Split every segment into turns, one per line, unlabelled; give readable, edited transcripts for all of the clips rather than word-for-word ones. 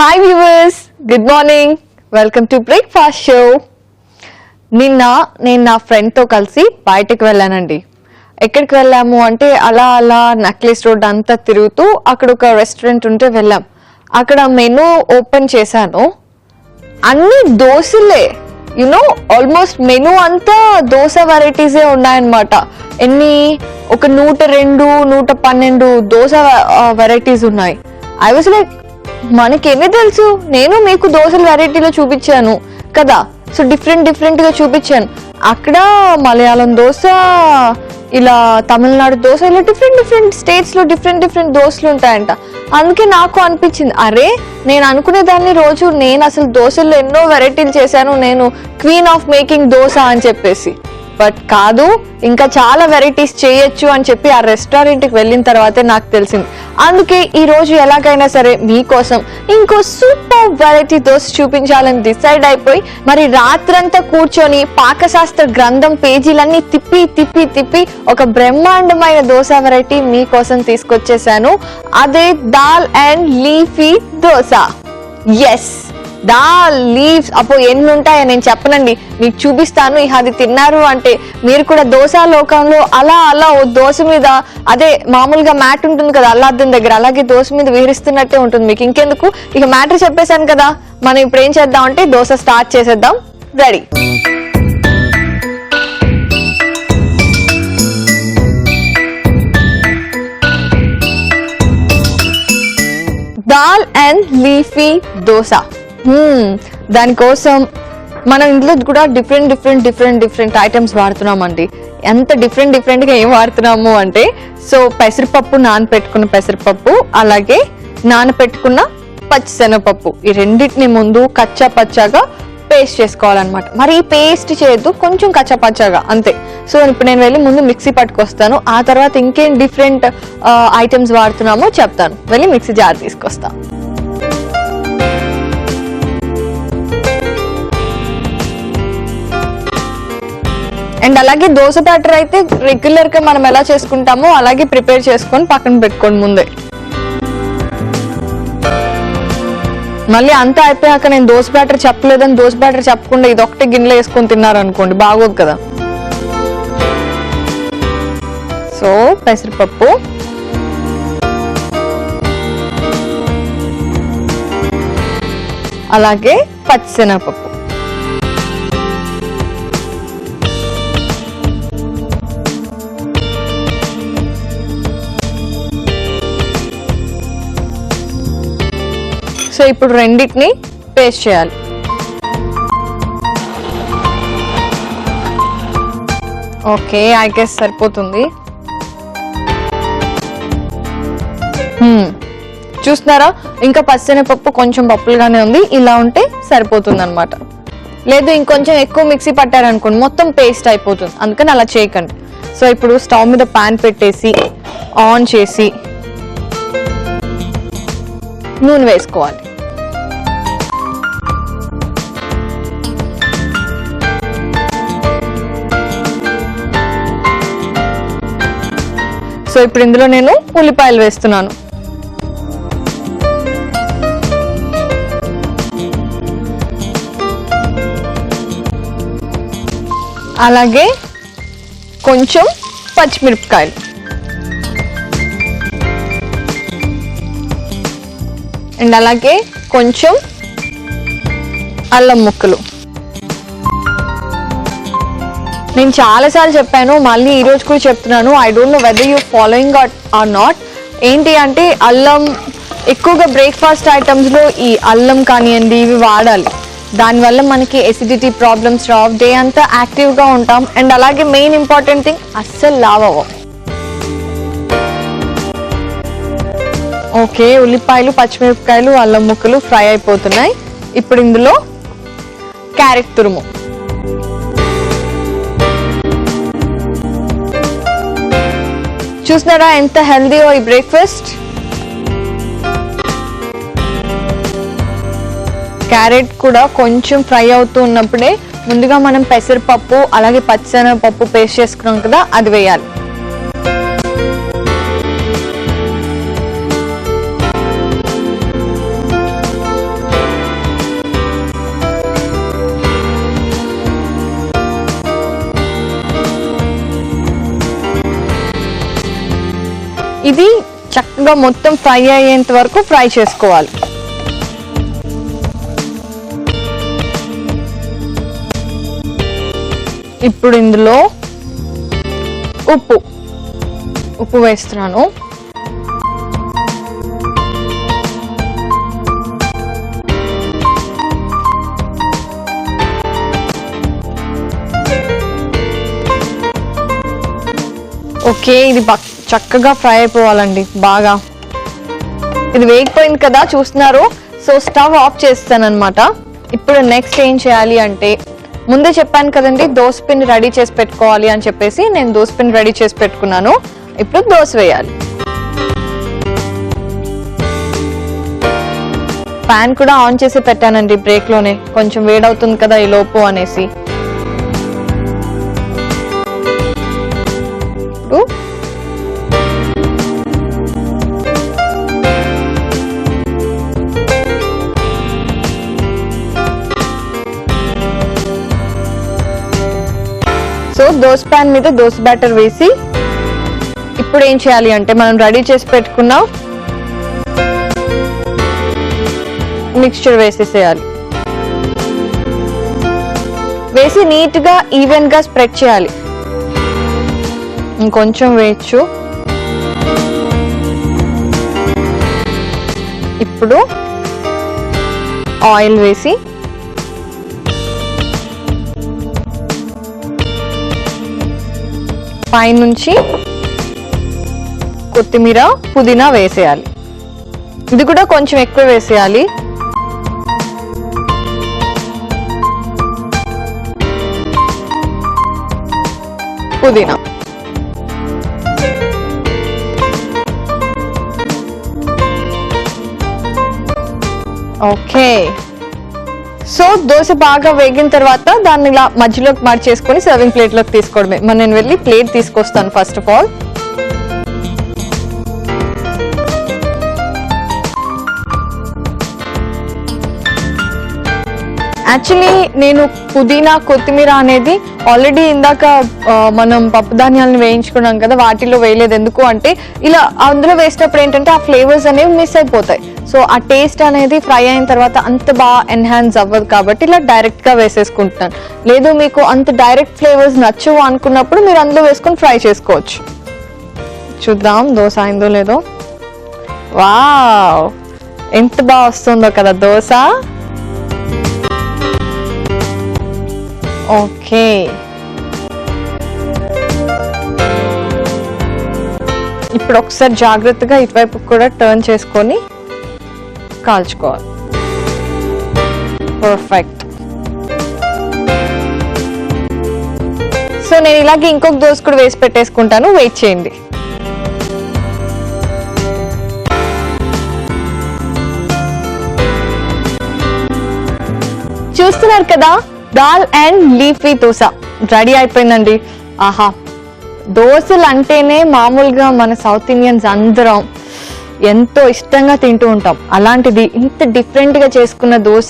Hi viewers, good morning. Welcome to breakfast show. నిన్న నేను నా ఫ్రెండ్తో కలిసి బయటకు వెళ్ళానండి. ఎక్కడికి వెళ్ళాము అంటే అలా నెక్లెస్ రోడ్ అంతా తిరుగుతూ అక్కడ ఒక రెస్టారెంట్ ఉంటే వెళ్ళాం. అక్కడ మెనూ ఓపెన్ చేశాను, అన్ని దోశలే. ఆల్మోస్ట్ మెనూ అంతా దోశ వెరైటీసే ఉన్నాయన్నమాట. ఒక 102, 112 దోశ వెరైటీస్ ఉన్నాయి. ఐ వాజ్ లైక్, మనకి ఎన్ని తెలుసు, నేను మీకు దోశల వెరైటీలో చూపించాను కదా, సో డిఫరెంట్ గా చూపించాను. అక్కడ మలయాళం దోశ, ఇలా తమిళనాడు దోశ, ఇలా డిఫరెంట్ స్టేట్స్ లో డిఫరెంట్ దోశలు ఉంటాయంట. అందుకే నాకు అనిపించింది, అరే నేను అనుకునేదాన్ని రోజు నేను అసలు దోశల్లో ఎన్నో వెరైటీలు చేశాను, నేను క్వీన్ ఆఫ్ మేకింగ్ దోశ అని చెప్పేసి. బట్ కాదు, ఇంకా చాలా వెరైటీస్ చేయొచ్చు అని చెప్పి ఆ రెస్టారెంట్కి వెళ్ళిన తర్వాతే నాకు తెలిసింది. అందుకే ఈ రోజు ఎలాగైనా సరే మీకోసం ఇంకో సూపర్ వెరైటీ దోశ చూపించాలని డిసైడ్ అయిపోయి మరి రాత్రంతా కూర్చొని పాకశాస్త్ర గ్రంథం పేజీలన్నీ తిప్పి ఒక బ్రహ్మాండమైన దోశ వెరైటీ మీకోసం తీసుకొచ్చేసాను. అదే dal and leafy dosa. Yes, dal leaves. అపో ఎన్ని ఉంటాయో నేను చెప్పనండి, మీకు చూపిస్తాను. అది తిన్నారు అంటే మీరు కూడా దోశ లోకంలో అలా ఓ దోశ మీద, అదే మామూలుగా మ్యాట్ ఉంటుంది కదా అల్లాద్దం దగ్గర, అలాగే దోశ మీద విహరిస్తున్నట్టే ఉంటుంది మీకు. ఇంకెందుకు, ఇక మ్యాటర్ చెప్పేశాను కదా, మనం ఇప్పుడు ఏం చేద్దాం అంటే దోశ స్టార్ట్ చేసేద్దాం. Ready. Dal and leafy dosa. దానికోసం మనం ఇంట్లో కూడా డిఫరెంట్ ఐటమ్స్ వాడుతున్నామండి. ఎంత డిఫరెంట్ గా ఏం వాడుతున్నాము అంటే, సో పెసరపప్పు, నానపెట్టుకున్న పెసరపప్పు, అలాగే నానపెట్టుకున్న పచ్చిశనగపప్పు, ఈ రెండింటిని ముందు కచ్చా పచ్చాగా పేస్ట్ చేసుకోవాలన్నమాట. మరి ఈ పేస్ట్ చేయొద్దు, కొంచెం కచ్చా పచ్చాగా అంతే. సో ఇప్పుడు నేను వెళ్ళి ముందు మిక్సీ పట్టుకొస్తాను, ఆ తర్వాత ఇంకేం డిఫరెంట్ ఐటమ్స్ వాడుతున్నామో చెప్తాను. వెళ్ళి మిక్సీ జార్ తీసుకొస్తాను. అండ్ అలాగే దోశ బ్యాటర్ అయితే రెగ్యులర్ గా మనం ఎలా చేసుకుంటామో అలాగే ప్రిపేర్ చేసుకొని పక్కన పెట్టుకోండి ముందే. మళ్ళీ అంతా అయిపోయాక నేను దోశ బ్యాటర్ చెప్పలేదని దోశ బ్యాటర్ చెప్పకుండా ఇది ఒకటే గిన్నెలో వేసుకొని తిన్నారనుకోండి, బాగోదు కదా. సో పెసరపప్పు, అలాగే పచ్చిశనగపప్పు, సో ఇప్పుడు రెండింటిని పేస్ట్ చేయాలి. ఓకే, ఐ గెస్ సరిపోతుంది. చూస్తున్నారా, ఇంకా పచ్చిశనగపప్పు కొంచెం పప్పులుగానే ఉంది, ఇలా ఉంటే సరిపోతుంది అనమాట. లేదు ఇంకొంచెం ఎక్కువ మిక్సీ పట్టారనుకోండి మొత్తం పేస్ట్ అయిపోతుంది, అందుకని అలా చేయకండి. సో ఇప్పుడు స్టవ్ మీద పాన్ పెట్టేసి ఆన్ చేసి నూనె వేసుకోవాలి. సో ఇప్పుడు ఇందులో నేను ఉల్లిపాయలు వేస్తున్నాను. అలాగే కొంచెం పచ్చిమిరపకాయలు, అండ్ అలాగే కొంచెం అల్లం ముక్కలు. నేను చాలాసార్లు చెప్పాను, మళ్ళీ ఈ రోజు కూడా చెప్తున్నాను, I don't know whether you following or not. ఏంటి అంటే అల్లం ఎక్కువగా బ్రేక్ఫాస్ట్ ఐటమ్స్లో ఈ అల్లం కానివ్వండి ఇవి వాడాలి. దానివల్ల మనకి ఎసిడిటీ ప్రాబ్లమ్స్ రావు, డే అంతా యాక్టివ్గా ఉంటాం. అండ్ అలాగే మెయిన్ ఇంపార్టెంట్ థింగ్, అస్సలు లావ్ అవ్వం. ఓకే, ఉల్లిపాయలు, పచ్చిమిరపకాయలు, అల్లం ముక్కలు ఫ్రై అయిపోతున్నాయి. ఇప్పుడు ఇందులో క్యారెట్ తురుము, చూస్తున్నారా ఎంత హెల్దీయో ఈ బ్రేక్ఫాస్ట్. క్యారెట్ కూడా కొంచెం ఫ్రై అవుతూ ఉన్నప్పుడే ముందుగా మనం పెసరపప్పు అలాగే పచ్చిశనగపప్పు పేస్ట్ చేసుకున్నాం కదా, అది వేయాలి. ఇది చక్కగా మొత్తం ఫ్రై అయ్యేంత వరకు ఫ్రై చేసుకోవాలి. ఇప్పుడు ఇందులో ఉప్పు వేస్తున్నాను. ఓకే, ఇది చక్కగా ఫ్రై అయిపోవాలండి బాగా. ఇది వేగిపోయింది కదా చూస్తున్నారు. సో స్టవ్ ఆఫ్ చేస్తాను అనమాట. ఇప్పుడు నెక్స్ట్ ఏం చేయాలి అంటే, ముందే చెప్పాను కదండి దోస పిండి రెడీ చేసి పెట్టుకోవాలి అని చెప్పేసి, నేను దోస పిండి రెడీ చేసి పెట్టుకున్నాను. ఇప్పుడు దోస వేయాలి. ప్యాన్ కూడా ఆన్ చేసి పెట్టానండి బ్రేక్ లోనే, కొంచెం వేడవుతుంది కదా ఈ లోపు అనేసి. సో దోస ప్యాన్ మీద దోస బ్యాటర్ వేసి, ఇప్పుడు ఏం చేయాలి అంటే మనం రెడీ చేసి పెట్టుకున్న మిక్స్చర్ వేసేసేయాలి. వేసి నీట్ గా ఈవెన్ గా స్ప్రెడ్ చేయాలి. ఇంకొంచెం వేయచ్చు. ఇప్పుడు ఆయిల్ వేసి పైనుంచి కొత్తిమీర పుదీనా వేసేయాలి. ఇది కూడా కొంచెం ఎక్కువ వేసేయాలి. పుదీనా ఓకే. సో దోశ బాగా వేగిన తర్వాత దాన్ని ఇలా మధ్యలోకి మార్చేసుకొని సర్వింగ్ ప్లేట్ లోకి తీసుకోవడమే. మరి నేను వెళ్ళి ప్లేట్ తీసుకొస్తాను ఫస్ట్ ఆఫ్ ఆల్. యాక్చువల్లీ నేను పుదీనా కొత్తిమీర అనేది ఆల్రెడీ ఇందాక మనం పప్పు ధాన్యాలను వేయించుకున్నాం కదా, వాటిలో వేయలేదు. ఎందుకు అంటే ఇలా అందులో వేసినప్పుడు ఏంటంటే ఆ ఫ్లేవర్స్ అనేవి మిస్ అయిపోతాయి. సో ఆ టేస్ట్ అనేది ఫ్రై అయిన తర్వాత అంత బాగా ఎన్హాన్స్ అవ్వదు కాబట్టి ఇలా డైరెక్ట్ గా వేసేసుకుంటున్నాను. లేదు మీకు అంత డైరెక్ట్ ఫ్లేవర్స్ నచ్చవు అనుకున్నప్పుడు మీరు అందులో వేసుకొని ఫ్రై చేసుకోవచ్చు. చూద్దాం దోశ అయిందో లేదో. వావ్, ఎంత బాగా వస్తుందో కదా దోశ. ఓకే, ఇప్పుడు ఒకసారి జాగ్రత్తగా ఇటువైపు కూడా టర్న్ చేసుకొని కాల్చుకోవాలి. పర్ఫెక్ట్. సో నేను ఇలాగే ఇంకొక దోశ కూడా వేసి పెట్టేసుకుంటాను. వెయిట్ చేయండి. చూస్తున్నారు కదా, dal and leafy dosa ready అయిపోయిందండి. ఆహా, దోశలు అంటేనే మామూలుగా మన సౌత్ ఇండియన్స్ అందరం ఎంతో ఇష్టంగా తింటూ ఉంటాం. అలాంటిది ఇంత డిఫరెంట్ గా చేసుకున్న దోశ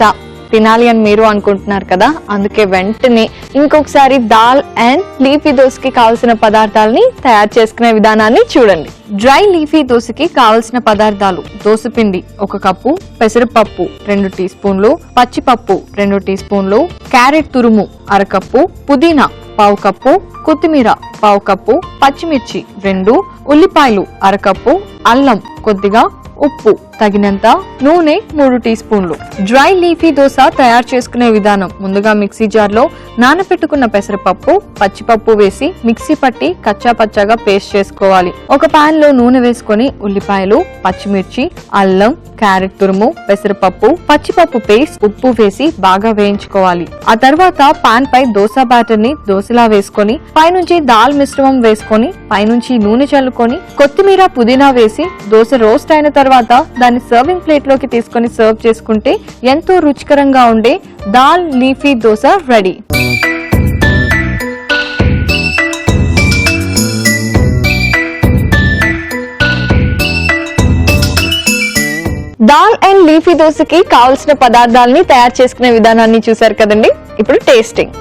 తినాలి అని మీరు అనుకుంటున్నారు కదా, అందుకే వెంటనే ఇంకొకసారి దాల్ అండ్ లీఫీ దోశకి కావాల్సిన పదార్థాలని తయారు చేసుకునే విధానాన్ని చూడండి. డ్రై లీఫీ దోశకి కావలసిన పదార్థాలు: దోసపిండి 1 కప్పు, పెసరపప్పు 2 టీ స్పూన్లు, పచ్చిపప్పు 2 టీ స్పూన్లు, క్యారెట్ తురుము 1/2 కప్పు, పుదీనా 1/2 కప్పు, కొత్తిమీర 1/2 కప్పు, పచ్చిమిర్చి 2, ఉల్లిపాయలు 1/2 కప్పు, అల్లం కొద్దిగా, ఉప్పు తగినంత, నూనె 3 టీ స్పూన్లు. డ్రై లీఫీ దోశ తయారు చేసుకునే విధానం: ముందుగా మిక్సీ జార్ లో నానబెట్టుకున్న పెసరపప్పు, పచ్చిపప్పు వేసి మిక్సీ పట్టి కచ్చా పచ్చాగా పేస్ట్ చేసుకోవాలి. ఒక పాన్ లో నూనె వేసుకొని ఉల్లిపాయలు, పచ్చిమిర్చి, అల్లం, క్యారెట్ తురుము, పెసరపప్పు, పచ్చిపప్పు పేస్ట్, ఉప్పు వేసి బాగా వేయించుకోవాలి. ఆ తర్వాత పాన్ పై దోశ బ్యాటర్ ని దోశలా వేసుకొని పైనుంచి దాల్ మిశ్రమం వేసుకొని పైనుంచి నూనె చల్లుకొని కొత్తిమీర పుదీనా వేసి దోశ రోస్ట్ అయిన తర్వాత దాన్ని సర్వింగ్ ప్లేట్ లోకి తీసుకొని సర్వ్ చేసుకుంటే ఎంతో రుచికరంగా ఉండే dal leafy dosa ready. Dal and leafy దోశకి కావలసిన పదార్థాలని తయారు చేసుకునే విధానాన్ని చూసారు కదండి. ఇప్పుడు టేస్టింగ్.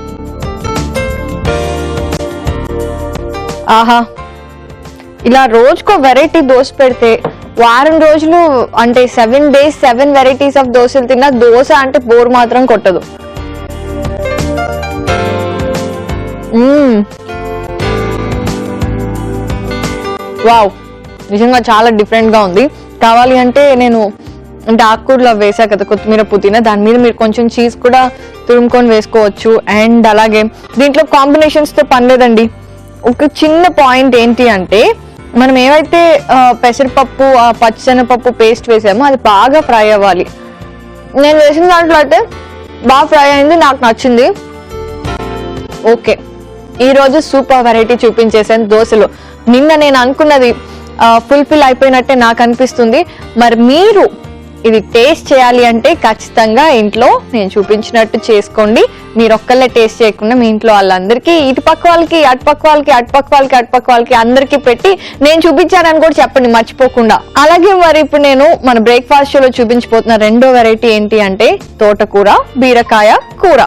ఆహా, ఇలా రోజుకో వెరైటీ దోశ పెడితే వారం రోజులు అంటే 7 days 7 varieties ఆఫ్ దోశలు తిన్నా దోశ అంటే బోర్ మాత్రం కొట్టదు. వావ్, నిజంగా చాలా డిఫరెంట్ గా ఉంది. కావాలి అంటే నేను అంటే ఆకుకూరలో వేసా కదా కొత్తిమీర పుదీనా, దాని మీద మీరు కొంచెం చీజ్ కూడా తురుముకొని వేసుకోవచ్చు. అండ్ అలాగే దీంట్లో కాంబినేషన్స్ తో పని లేదండి. ఒక చిన్న పాయింట్ ఏంటి అంటే మనం ఏవైతే పెసరపప్పు పచ్చిశనగపప్పు పేస్ట్ వేసామో అది బాగా ఫ్రై అవ్వాలి. నేను వేసిన దాంట్లో అయితే బాగా ఫ్రై అయింది, నాకు నచ్చింది. ఓకే, ఈరోజు సూపర్ వెరైటీ చూపించేసాను దోశలు. నిన్న నేను అనుకున్నది ఫుల్ఫిల్ అయిపోయినట్టే నాకు అనిపిస్తుంది. మరి మీరు ఇది టేస్ట్ చేయాలి అంటే ఖచ్చితంగా ఇంట్లో నేను చూపించినట్టు చేసుకోండి. మీరు ఒక్కళ్ళే టేస్ట్ చేయకుండా మీ ఇంట్లో వాళ్ళందరికీ, ఇటుపక్క వాళ్ళకి అటుపక్క వాళ్ళకి అటుపక్క వాళ్ళకి అటుపక్క వాళ్ళకి అందరికీ పెట్టి నేను చూపించానని కూడా చెప్పండి మర్చిపోకుండా. అలాగే మరి ఇప్పుడు నేను మన బ్రేక్ఫాస్ట్ షోలో చూపించబోతున్న రెండో వెరైటీ ఏంటి అంటే తోటకూర బీరకాయ కూర.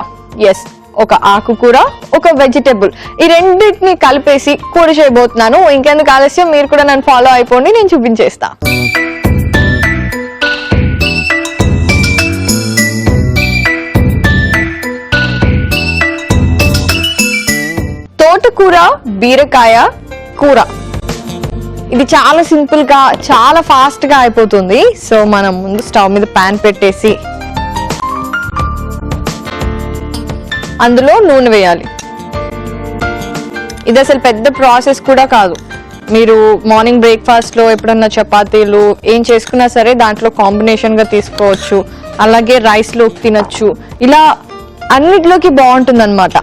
ఎస్, ఒక ఆకుకూర ఒక వెజిటబుల్, ఈ రెండింటిని కలిపేసి కూర చేయబోతున్నాను. ఇంకెందుకు ఆలస్యం, మీరు కూడా నన్ను ఫాలో అయిపోండి, నేను చూపించేస్తా. తోటకూర బీరకాయ కూర, ఇది చాలా సింపుల్ గా చాలా ఫాస్ట్ గా అయిపోతుంది. సో మనం ముందు స్టవ్ మీద ప్యాన్ పెట్టేసి అందులో నూనె వేయాలి. ఇది అసలు పెద్ద ప్రాసెస్ కూడా కాదు. మీరు మార్నింగ్ బ్రేక్ఫాస్ట్ లో ఎప్పుడన్నా చపాతీలు ఏం చేసుకున్నా సరే దాంట్లో కాంబినేషన్ గా తీసుకోవచ్చు. అలాగే రైస్ లోకి తినొచ్చు, ఇలా అన్నిటిలోకి బాగుంటుంది అనమాట.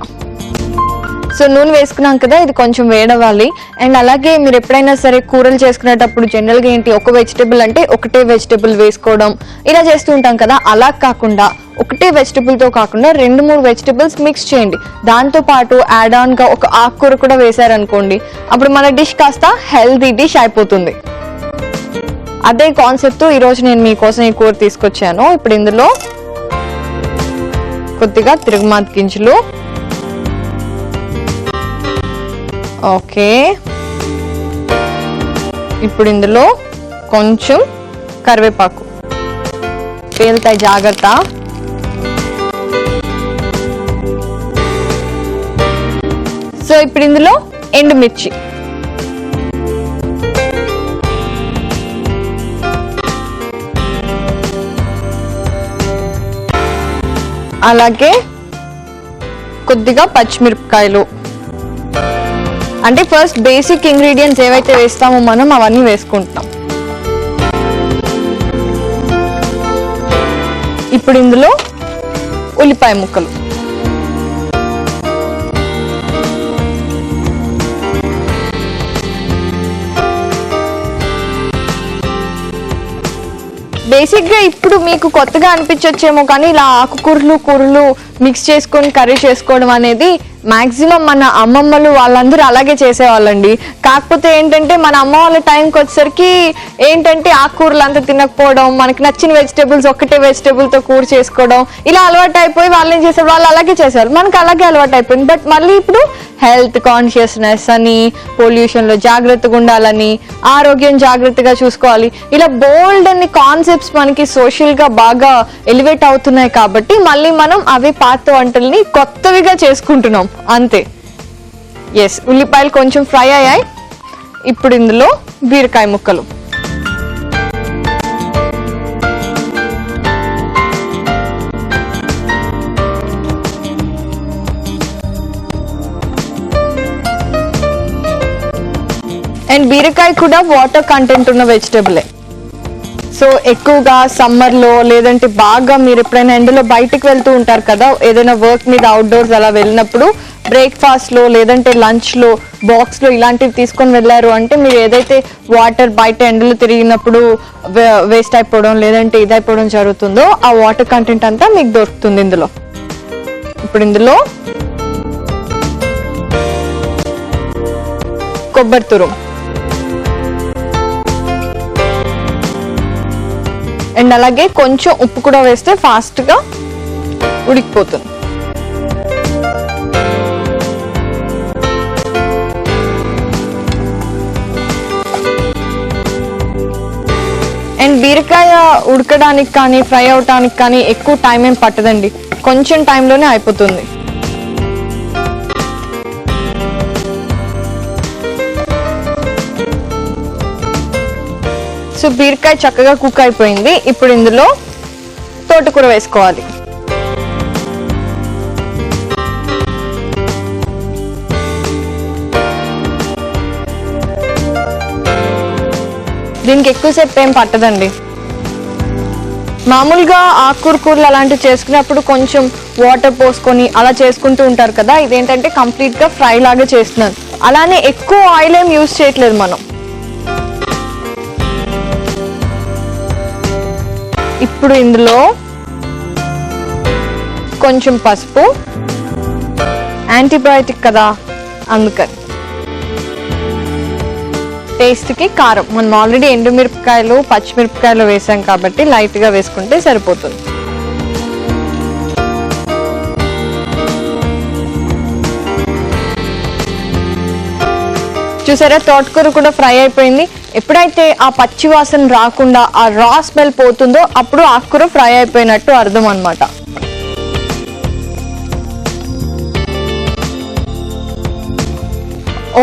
సో నూనె వేసుకున్నాం కదా, ఇది కొంచెం వేడవాలి. అండ్ అలాగే మీరు ఎప్పుడైనా సరే కూరలు చేసుకునేటప్పుడు జనరల్ గా ఏంటి, ఒక వెజిటబుల్ అంటే ఒకటే వెజిటబుల్ వేసుకోవడం ఇలా చేస్తూ ఉంటాం కదా. అలా కాకుండా ఒకటే వెజిటబుల్ తో కాకుండా 2-3 వెజిటబుల్స్ మిక్స్ చేయండి. దాంతో పాటు యాడ్ ఆన్ గా ఒక ఆకుకూర కూడా వేసారనుకోండి, అప్పుడు మన డిష్ కాస్త హెల్తీ డిష్ అయిపోతుంది. అదే కాన్సెప్ట్ తో ఈరోజు నేను మీకోసం ఈ కూర తీసుకొచ్చాను. ఇప్పుడు ఇందులో కొద్దిగా తిరుగుమాత గింజలు, ఓకే, ఇప్పుడు ఇందులో కొంచెం కరివేపాకు, పేలుతాయి జాగ్రత్త. సో ఇప్పుడు ఇందులో ఎండుమిర్చి, అలాగే కొద్దిగా పచ్చిమిరపకాయలు. అంటే ఫస్ట్ బేసిక్ ఇంగ్రీడియంట్స్ ఏవైతే వేస్తామో మనం అవన్నీ వేసుకుంటాం. ఇప్పుడు ఇందులో ఉల్లిపాయ ముక్కలు, బేసిక్ గా ఇప్పుడు మీకు కొత్తగా అనిపించొచ్చేమో కానీ ఇలా ఆకుకూరలు కూరలు మిక్స్ చేసుకొని కర్రీ చేసుకోవడం అనేది మాక్సిమం మన అమ్మమ్మలు వాళ్ళందరూ అలాగే చేసేవాళ్ళండి. కాకపోతే ఏంటంటే మన అమ్మ వాళ్ళ టైంకి వచ్చేసరికి ఏంటంటే ఆకుకూరలు అంతా తినకపోవడం, మనకి నచ్చిన వెజిటేబుల్స్ ఒక్కటే వెజిటేబుల్ తో కూర చేసుకోవడం ఇలా అలవాటు అయిపోయి వాళ్ళు ఏం చేసేవారు, వాళ్ళు అలాగే చేసేవారు, మనకి అలాగే అలవాటు అయిపోయింది. బట్ మళ్ళీ ఇప్పుడు హెల్త్ కాన్షియస్నెస్ అని, పొల్యూషన్ లో జాగ్రత్తగా ఉండాలని, ఆరోగ్యం జాగ్రత్తగా చూసుకోవాలి, ఇలా బోల్డ్ అన్ని కాన్సెప్ట్స్ మనకి సోషల్ గా బాగా ఎలివేట్ అవుతున్నాయి. కాబట్టి మళ్ళీ మనం అవి పాత వంటల్ని కొత్తవిగా చేసుకుంటున్నాం అంతే. ఎస్, ఉల్లిపాయలు కొంచెం ఫ్రై అయ్యాయి. ఇప్పుడు ఇందులో బీరకాయ ముక్కలు, అండ్ బీరకాయ కూడా వాటర్ కంటెంట్ ఉన్న వెజిటబులే. సో ఎక్కువగా సమ్మర్ లో లేదంటే బాగా మీరు ఎప్పుడైనా ఎండలో బయటకు వెళ్తూ ఉంటారు కదా, ఏదైనా వర్క్ మీద అవుట్డోర్స్ అలా వెళ్ళినప్పుడు బ్రేక్ఫాస్ట్ లో లేదంటే లంచ్ లో బాక్స్ లో ఇలాంటివి తీసుకొని వెళ్ళారు అంటే మీరు ఏదైతే వాటర్ బయట ఎండలో తిరిగినప్పుడు వేస్ట్ అయిపోవడం లేదంటే ఇదైపోవడం జరుగుతుందో ఆ వాటర్ కంటెంట్ అంతా మీకు దొరుకుతుంది ఇందులో. ఇప్పుడు ఇందులో కొబ్బరి తురుము అండ్ అలాగే కొంచెం ఉప్పు కూడా వేస్తే ఫాస్ట్ గా ఉడికిపోతుంది. ఉడకడానికి కానీ ఫ్రై అవటానికి కానీ ఎక్కువ టైం ఏం పట్టదండి, కొంచెం టైంలోనే అయిపోతుంది. సో బీరకాయ చక్కగా కుక్ అయిపోయింది. ఇప్పుడు ఇందులో తోటకూర వేసుకోవాలి. దీనికి ఎక్కువసేపు ఏం పట్టదండి. మామూలుగా ఆకుకూరలు అలాంటివి చేసుకున్నప్పుడు కొంచెం వాటర్ పోసుకొని అలా చేసుకుంటూ ఉంటారు కదా, ఇదేంటంటే కంప్లీట్గా ఫ్రై లాగా చేస్తున్నాను. అలానే ఎక్కువ ఆయిల్ ఏం యూజ్ చేయట్లేదు మనం. ఇప్పుడు ఇందులో కొంచెం పసుపు, యాంటీబయాటిక్ కదా అందుకని. టేస్ట్కి కారం మనం ఆల్రెడీ ఎండుమిరపకాయలు పచ్చిమిరపకాయలు వేసాం కాబట్టి లైట్గా వేసుకుంటే సరిపోతుంది. చూసారా, తోటకూర కూడా ఫ్రై అయిపోయింది. ఎప్పుడైతే ఆ పచ్చి వాసన రాకుండా ఆ రా స్మెల్ పోతుందో అప్పుడు ఆకుకూర ఫ్రై అయిపోయినట్టు అర్థం అన్నమాట.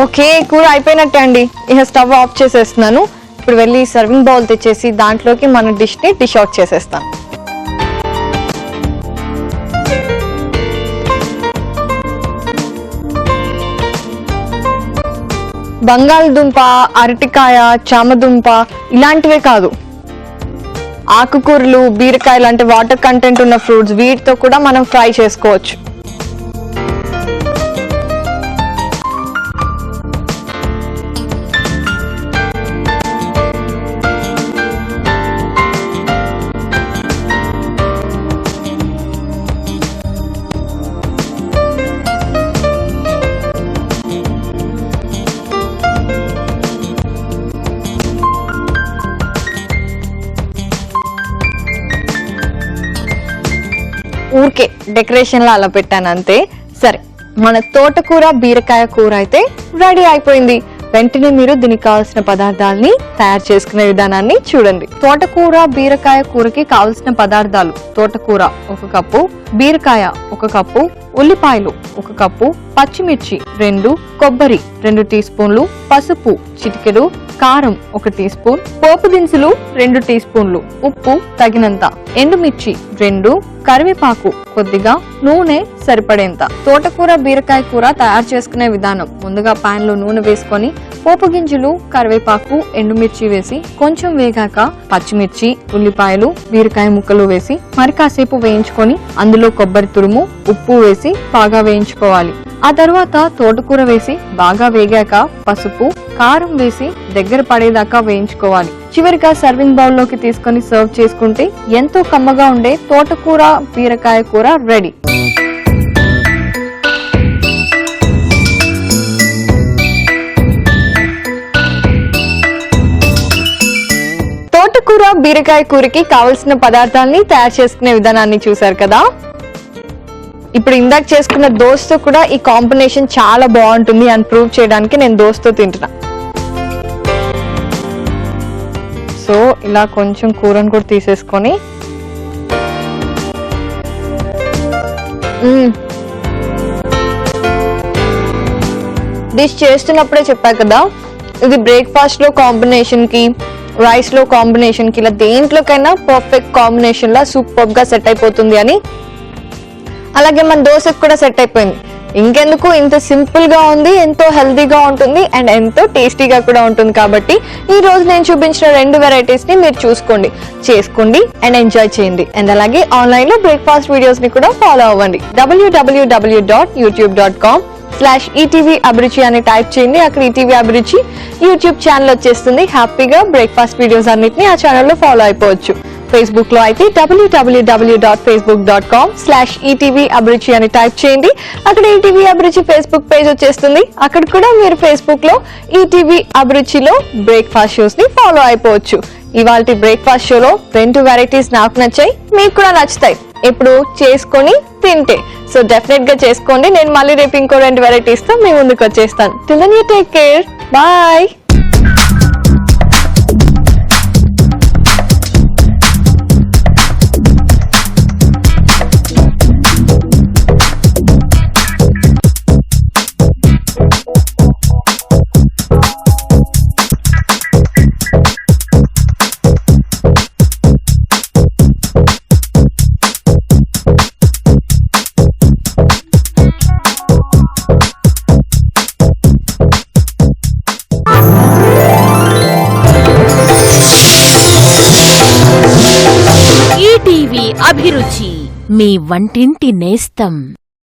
ఓకే, కూర అయిపోయినట్టే అండి. ఇక స్టవ్ ఆఫ్ చేసేస్తున్నాను. ఇప్పుడు వెళ్ళి సర్వింగ్ బౌల్ తెచ్చేసి దాంట్లోకి మన డిష్ని డిష్ అవుట్ చేసేస్తాను. బంగాళదుంప, అరటికాయ, చామదుంప ఇలాంటివే కాదు, ఆకుకూరలు, బీరకాయ లాంటి వాటర్ కంటెంట్ ఉన్న ఫ్రూట్స్ వీటితో కూడా మనం ఫ్రై చేసుకోవచ్చు. ఊరికే డెకరేషన్ లా అలా పెట్టాను అంతే. సరే, మన తోటకూర బీరకాయ కూర అయితే రెడీ అయిపోయింది. వెంటనే మీరు దీనికి కావాల్సిన పదార్థాలని తయారు చేసుకునే విధానాన్ని చూడండి. తోటకూర బీరకాయ కూరకి కావలసిన పదార్థాలు: తోటకూర 1 కప్పు, బీరకాయ 1 కప్పు, ఉల్లిపాయలు 1 కప్పు, పచ్చిమిర్చి 2, కొబ్బరి 2 టీ స్పూన్లు, పసుపు చిటికెడు, కారం 1 టీ స్పూన్, పోపు దినుసులు 2 టీ స్పూన్లు, ఉప్పు తగినంత, ఎండుమిర్చి 2, కరివేపాకు కొద్దిగా, నూనె సరిపడేంత. తోటకూర బీరకాయ కూర తయారు చేసుకునే విధానం: ముందుగా పాన్ లో నూనె వేసుకొని పోపు గింజలు, కరివేపాకు, ఎండుమిర్చి వేసి కొంచెం వేగాక పచ్చిమిర్చి, ఉల్లిపాయలు, బీరకాయ ముక్కలు వేసి మరి కాసేపు వేయించుకొని అందులో కొబ్బరి తురుము, ఉప్పు వేసి బాగా వేయించుకోవాలి. ఆ తర్వాత తోటకూర వేసి బాగా వేగాక పసుపు, కారం వేసి దగ్గర పడేదాకా వేయించుకోవాలి. చివరిగా సర్వింగ్ బౌల్ లోకి తీసుకొని సర్వ్ చేసుకుంటే ఎంతో కమ్మగా ఉండే తోటకూర బీరకాయ కూర రెడీ. తోటకూర బీరకాయ కూరకి కావలసిన పదార్థాలని తయారు చేసుకునే విధానాన్ని చూసారు కదా. ఇప్పుడు ఇందాక చేసుకున్న దోసతో కూడా ఈ కాంబినేషన్ చాలా బాగుంటుంది అని ప్రూవ్ చేయడానికి నేను దోసతో తింటున్నా. సో ఇలా కొంచెం కూరను కూడా తీసేసుకొని డిష్ చేస్తున్నప్పుడే చెప్పా కదా, ఇది బ్రేక్ఫాస్ట్ లో కాంబినేషన్ కి, రైస్ లో కాంబినేషన్ కి, ఇలా దేంట్లోకైనా పర్ఫెక్ట్ కాంబినేషన్ లా సూపర్ గా సెట్ అయిపోతుంది అని. అలాగే మన దోశకు కూడా సెట్ అయిపోయింది. ఇంకెందుకు, ఇంత సింపుల్ గా ఉంది, ఎంతో హెల్దీగా ఉంటుంది అండ్ ఎంతో టేస్టీగా కూడా ఉంటుంది. కాబట్టి ఈ రోజు నేను చూపించిన 2 వెరైటీస్ ని మీరు చూసుకోండి, చేసుకోండి అండ్ ఎంజాయ్ చేయండి. అండ్ అలాగే ఆన్లైన్ లో బ్రేక్ఫాస్ట్ వీడియోస్ ని కూడా ఫాలో అవ్వండి. www.youtube.com/ETV అభిరుచి అని టైప్ చేయండి. అక్కడ ETV అభిరుచి యూట్యూబ్ ఛానల్ వచ్చేస్తుంది. హ్యాపీగా బ్రేక్ఫాస్ట్ వీడియోస్ అన్నిటిని ఆ ఛానల్లో ఫాలో అయిపోవచ్చు. ఫేస్బుక్ లో అయితే www.facebook.com/ETV అభిరుచి అని టైప్ చేయండి. అక్కడ ETV అభిరుచి ఫేస్బుక్ పేజ్ వచ్చేస్తుంది. అక్కడ కూడా మీరు ఫేస్బుక్ లో ETV అభిరుచిలో బ్రేక్ఫాస్ట్ షోస్ ని ఫాలో అయిపోవచ్చు. ఇవాల్టి బ్రేక్ఫాస్ట్ షోలో 2 వెరైటీస్ నాకు నచ్చాయి, మీకు కూడా నచ్చుతాయి ఇప్పుడు చేసుకొని తింటే. సో డెఫినెట్ గా చేసుకోండి. నేను మళ్ళీ రేపు ఇంకో 2 వెరైటీస్ తో మీ ముందుకు వచ్చేస్తాను. Till then you take care, bye.
మీ అభిరుచి, మీ వంటింటి నేస్తం.